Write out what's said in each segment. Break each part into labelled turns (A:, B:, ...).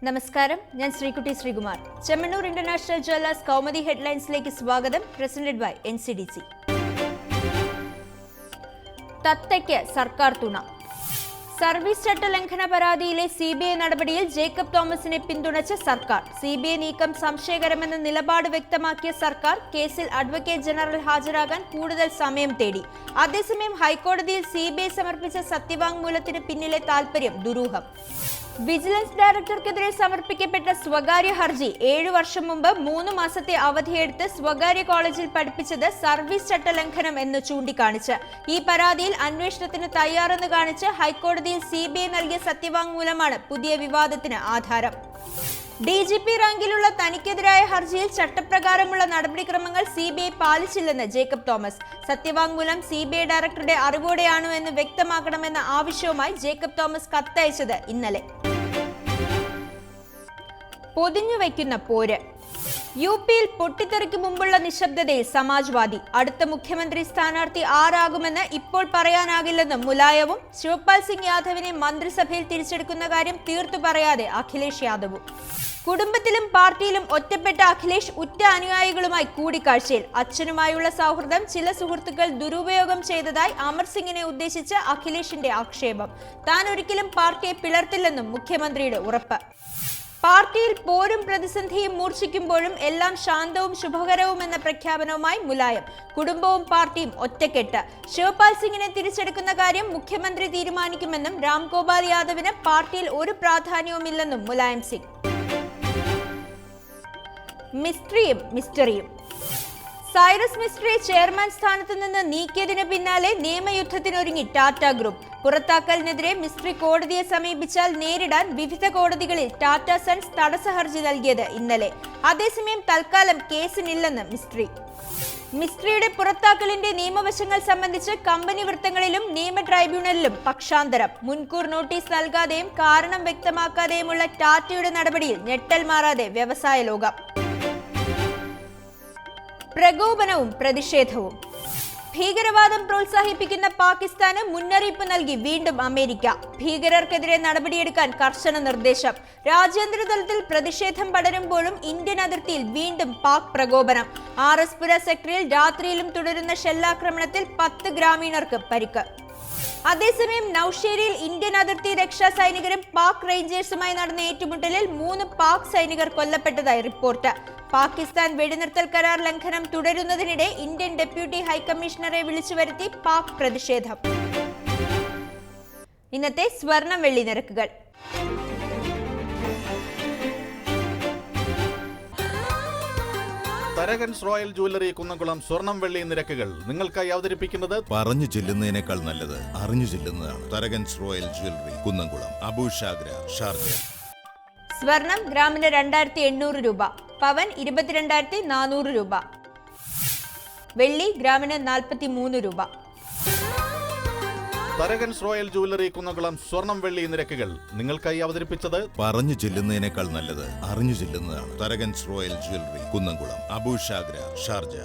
A: നമസ്കാരം, ഞാൻ Sreekutty Sreekumar. Chemmanur international jewellers Kaumudi ഹെഡ്ലൈൻസിലേക്ക് സ്വാഗതം. Presented by NCDC. തത്തയ്ക്ക് സർക്കാർ തുണ. സർവീസ് ചട്ടലംഘന പരാതിയിലെ CBI നടപടിയിൽ ജേക്കബ് തോമസിനെ പിന്തുണച്ച സർക്കാർ. CBI നീക്കം സംശയകരമെന്ന നിലപാട് വ്യക്തമാക്കിയ സർക്കാർ കേസിൽ അഡ്വക്കേറ്റ് ജനറൽ ഹാജരാകാൻ കൂടുതൽ സമയം തേടി. അതേസമയം ഹൈക്കോടതിയിൽ CBI സമർപ്പിച്ച സത്യവാങ്മൂലത്തിന് പിന്നിലെ താൽപര്യം ദുരൂഹം. വിജിലൻസ് ഡയറക്ടർക്കെതിരെ സമർപ്പിക്കപ്പെട്ട സ്വകാര്യ ഹർജി 7 വർഷം മുമ്പ് 3 മാസത്തെ അവധിയെടുത്ത് സ്വകാര്യ കോളേജിൽ പഠിപ്പിച്ചത് സർവീസ് ചട്ടലംഘനം എന്ന് ചൂണ്ടിക്കാണിച്ച് ഈ പരാതിയിൽ അന്വേഷണത്തിന് തയ്യാറെന്ന് കാണിച്ച് ഹൈക്കോടതിയിൽ CBI നൽകിയ സത്യവാങ്മൂലമാണ് പുതിയ വിവാദത്തിന് ആധാരം. DGP റാങ്കിലുള്ള തനിക്കെതിരായ ഹർജിയിൽ ചട്ടപ്രകാരമുള്ള നടപടിക്രമങ്ങൾ CBI പാലിച്ചില്ലെന്ന് ജേക്കബ് തോമസ്. സത്യവാങ്മൂലം CBI ഡയറക്ടറുടെ അറിവോടെയാണോ എന്ന് വ്യക്തമാക്കണമെന്ന ആവശ്യവുമായി ജേക്കബ് തോമസ് കത്തയച്ചത് ഇന്നലെ. പൊതിഞ്ഞുവയ്ക്കുന്ന പോര്. UPയിൽ പൊട്ടിത്തെറിക്ക് മുമ്പുള്ള നിശബ്ദതയിൽ സമാജ്വാദി. അടുത്ത മുഖ്യമന്ത്രി സ്ഥാനാർത്ഥി ആരാകുമെന്ന് ഇപ്പോൾ പറയാനാകില്ലെന്നും മുലായവും ശിവപാൽ സിംഗ് യാദവിനെ മന്ത്രിസഭയിൽ തിരിച്ചെടുക്കുന്ന കാര്യം തീർത്തു പറയാതെ അഖിലേഷ് യാദവും. കുടുംബത്തിലും പാർട്ടിയിലും ഒറ്റപ്പെട്ട അഖിലേഷ് ഉറ്റ അനുയായികളുമായി കൂടിക്കാഴ്ചയിൽ. അച്ഛനുമായുള്ള സൗഹൃദം ചില സുഹൃത്തുക്കൾ ദുരുപയോഗം ചെയ്തതായി അമർ സിംഗിനെ ഉദ്ദേശിച്ച് അഖിലേഷിന്റെ ആക്ഷേപം. താൻ ഒരിക്കലും പാർട്ടിയെ പിളർത്തില്ലെന്നും മുഖ്യമന്ത്രിയുടെ ഉറപ്പ്. പാർട്ടിയിൽ പോരും പ്രതിസന്ധിയും മൂർച്ഛിക്കുമ്പോഴും എല്ലാം ശാന്തവും ശുഭകരവും എന്ന പ്രഖ്യാപനവുമായി മുലായം. കുടുംബവും പാർട്ടിയും ഒറ്റക്കെട്ട്. ശിവപാൽ സിംഗിനെ തിരിച്ചെടുക്കുന്ന കാര്യം മുഖ്യമന്ത്രി തീരുമാനിക്കുമെന്നും രാംഗോപാൽ യാദവിന് പാർട്ടിയിൽ ഒരു പ്രാധാന്യവുമില്ലെന്നും മുലായം സിംഗ്. മിസ്റ്ററിയും. സൈറസ് മിസ്ട്രിയെ ചെയർമാൻ സ്ഥാനത്ത് നിന്ന് നീക്കിയതിന് പിന്നാലെ നിയമയുദ്ധത്തിനൊരുങ്ങി ടാറ്റ ഗ്രൂപ്പ്. പുറത്താക്കലിനെതിരെ മിസ്ട്രി കോടതിയെ സമീപിച്ചാൽ നേരിടാൻ വിവിധ കോടതികളിൽ ടാറ്റ സൺസ് തടസ്സ ഹർജി നൽകിയത് ഇന്നലെ. അതേസമയം തൽക്കാലം കേസിനില്ലെന്ന് മിസ്ട്രിയുടെ പുറത്താക്കലിന്റെ നിയമവശങ്ങൾ സംബന്ധിച്ച് കമ്പനി വൃത്തങ്ങളിലും നിയമ ട്രൈബ്യൂണലിലും പക്ഷാന്തരം. മുൻകൂർ നോട്ടീസ് നൽകാതെയും കാരണം വ്യക്തമാക്കാതെയുമുള്ള ടാറ്റയുടെ നടപടിയിൽ ഞെട്ടൽ മാറാതെ വ്യവസായ ലോകം. പ്രകോപനവും പ്രതിഷേധവും. ഭീകരവാദം പ്രോത്സാഹിപ്പിക്കുന്ന പാകിസ്ഥാന് മുന്നറിയിപ്പ് നൽകി വീണ്ടും അമേരിക്ക. ഭീകരർക്കെതിരെ നടപടിയെടുക്കാൻ കർശന നിർദ്ദേശം. രാജ്യാന്തര തലത്തിൽ പ്രതിഷേധം പടരുമ്പോഴും ഇന്ത്യൻ അതിർത്തിയിൽ വീണ്ടും പാക് പ്രകോപനം. RS പുര സെക്ടറിൽ രാത്രിയിലും തുടരുന്ന ഷെല്ലാക്രമണത്തിൽ 10 ഗ്രാമീണർക്ക് പരിക്ക്. അതേസമയം നൌഷേരിയിൽ ഇന്ത്യൻ അതിർത്തി രക്ഷാ സൈനികരും പാക് റേഞ്ചേഴ്സുമായി നടന്ന ഏറ്റുമുട്ടലിൽ 3 പാക് സൈനികർ കൊല്ലപ്പെട്ടതായി റിപ്പോർട്ട്. പാകിസ്ഥാൻ വെടിനിർത്തൽ കരാർ ലംഘനം തുടരുന്നതിനിടെ ഇന്ത്യൻ ഡെപ്യൂട്ടി ഹൈക്കമ്മീഷണറെ വിളിച്ചു വരുത്തി പാക് പ്രതിഷേധം. ഇന്നത്തെ സ്വർണം വെള്ളി നിരക്കുകൾ.
B: തരകൻസ് റോയൽ ജ്വല്ലറി കുന്നംകുളം സ്വർണം വെള്ളി നിരക്കുകൾ നിങ്ങൾക്കായി അവതരിപ്പിക്കുന്നത്
C: പറഞ്ഞു ചെല്ലുന്നതിനേക്കാൾ നല്ലത് അറിഞ്ഞു ചെല്ലുന്നതാണ്. Tharakans royal jewellery Kunnamkulam, Abu Shagara, Sharjah.
A: സ്വർണം ഗ്രാമിന് 2800 രൂപ, പവൻ 22,400 രൂപ, വെള്ളി ഗ്രാമിന് 43 രൂപ.
B: തരകൻസ് റോയൽ ജ്വല്ലറി കുന്നംകുളം സ്വർണം വെള്ളി നിരക്കുകൾ നിങ്ങൾക്കായി അവതരിപ്പിച്ചത്
C: പറഞ്ഞു ചെല്ലുന്നതിനേക്കാൾ നല്ലത് അറിഞ്ഞു ചെല്ലുന്നതാണ്. Tharakans royal jewellery Kunnamkulam, Abu Shagara, Sharjah.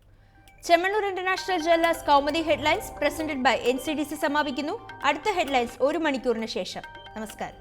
A: Chemmanur international jewellers Kaumudi headlines presented by NCDC സമാപിക്കുന്നു. അടുത്ത ഹെഡ്ലൈൻസ് 1 മണിക്കൂറിന് ശേഷം. നമസ്കാരം.